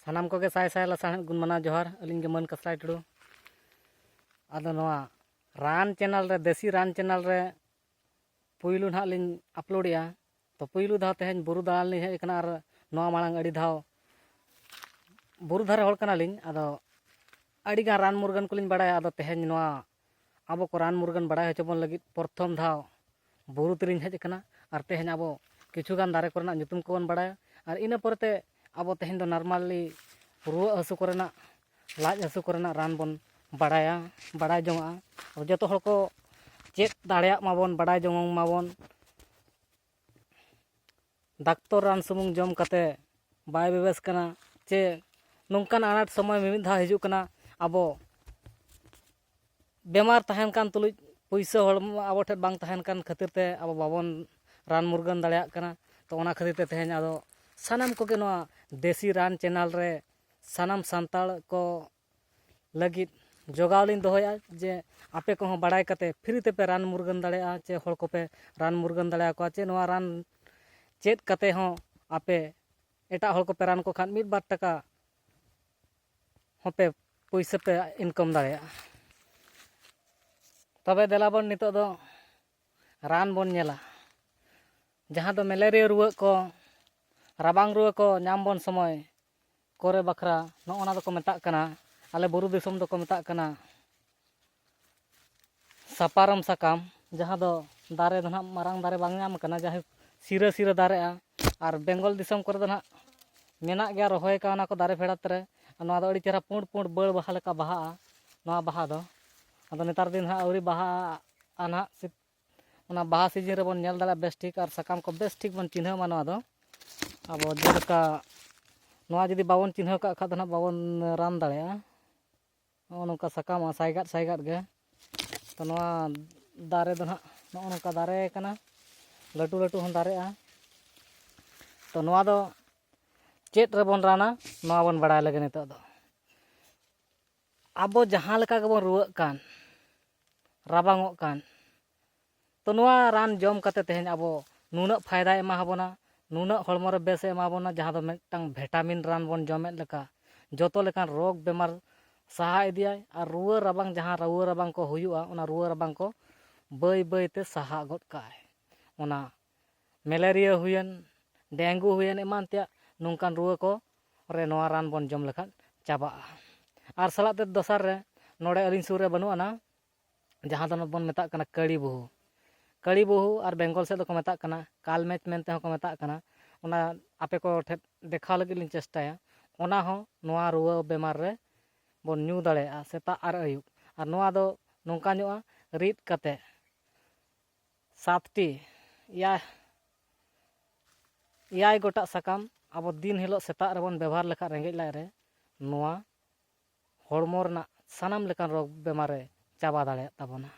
सानाम को साय साय लासाण गुण मना जोहार अलिंग के मन कसराय टुडू आदो नवा रान चैनल रे देसी रान चैनल रे पुइलू ना लिंग अपलोडिया तो पुइलू धाव तेहन बुरु दाल नि हेज कना आर नवा मांग अड़ी धाव बुरु धारे होड़ कना लिंग आदो अड़ी गा रान मुर्गन को लिंग बड़ाया आदो तेहन नवा आबो को रान मुर्गन बड़ाय होचबन लगित प्रथम धाव बुरु तिरिंग हेज कना आर तेहन आबो किछु गान दारे कोरना nyutum कोबन बड़ाया आर इना परते आबो तेहन दो नॉर्मली रुआ हसु कोरेना लाज हसु कोरेना रान बन बड़ाया बड़ाय जोंगा और जतो हड़ को चेक दाड़िया माबन बड़ाय जोंग माबन डाक्टर रान सुमुंग जम कते बाय बेबेस कना चे नोंकान आनाट समय मिमिद धा हिजु कना आबो बेमार तहन कान तुलुज पैसा हड़ आबो ठे बांग तहन कान खातिर ते आबो बाबन रान मुर्गन दाड़िया कना तो ओना खातिर ते तेहन आदो सानाम को के नवा देसी रान चैनल रे सानाम सांताल को लगित जोगावलिन दोहया जे आपे को बड़ाय कते फ्री ते पे रान मुर्गन दाड़िया चे हड़ को पे रान मुर्गन दाड़िया को चे नवा रान चेत कते हो आपे एटा हड़ को पे रान को खान 1-2 टका होपे पैसा पे इनकम दाड़िया तबे देलाबन नितो दो रान बन नेला जहां दो मलेरिया रुआ को राबांग रुआ को नाम बन समय कोरे बखरा नोना दो को मेता कना आले बुरु दिसम दो को मेता कना सापारम साकाम जहां दो दारे दो ना मारांग दारे बांग नाम कना जहां सिरा सिरा दारे आर बेंगल दिसम करे दो ना मेना गया रोहय का ना को दारे फेड़ात रे नोआ दो अड़ी चेहरा पुंड पुंड बड़ बहा लेका बहा नोआ बहा दो आदो नेतार दिन हा औरी बहा आना ओना बहा सीजन रे बन नेल दाला बेस ठीक और साकाम को बेस ठीक बन चिन्ह मा नोआ दो अब जेलका नोआ जदी बावन चिन्ह का खा दो ना बावन रान दाड़िया नोका साकाम साइगाट गे तो नोआ दारे दो ना नोका दारे कना लटू लटू हन दारे तो नोआ दो चेत रे बन राना नोआ बन बड़ाय लगे नितो दो आबो जहां लेका के बन रुआ कान राबांगो कान तो नोआ रान जम कते तेहन आबो नुना फायदा एमा हबोना नुना हड़मो रे बेस एमा बोना जहां दो मिदटांग विटामिन रान बन जमेत लेका जतो लेकान रोग बेमार सहा इदियाय और रुआ राबांग जहां रुआ राबांग को हुयुआ ओना रुआ राबांग को बय बय ते सहा गद काय ओना मलेरिया हुयन डेंगू हुयन एमान त्या नोंकान रुआ को रे नोआ रान बन जम लेखा चाबा और सलाते दोसार रे नोडे अलिन सुर रे बनुआ ना जहां दो बन मेता कना कड़ी बहु और बेंगल से को मेता कना काल मैच मेनते हो को मेता कना ओना आपे को ठे देखा लगे लिन चेष्टाया ओना हो नोआ रुआ बेमार रे बन न्यू दाड़ेया सेता और अयुब और नोआ दो नोंका नुआ रीत कते 7टी या गोटा साकाम अब दिन हिलो सेता रे बन व्यवहार लेखा रेंगेज लाय रे नोआ हड़मो रना सानाम लेकान रोग बेमार रे चाबा दाड़ेया ताबोना।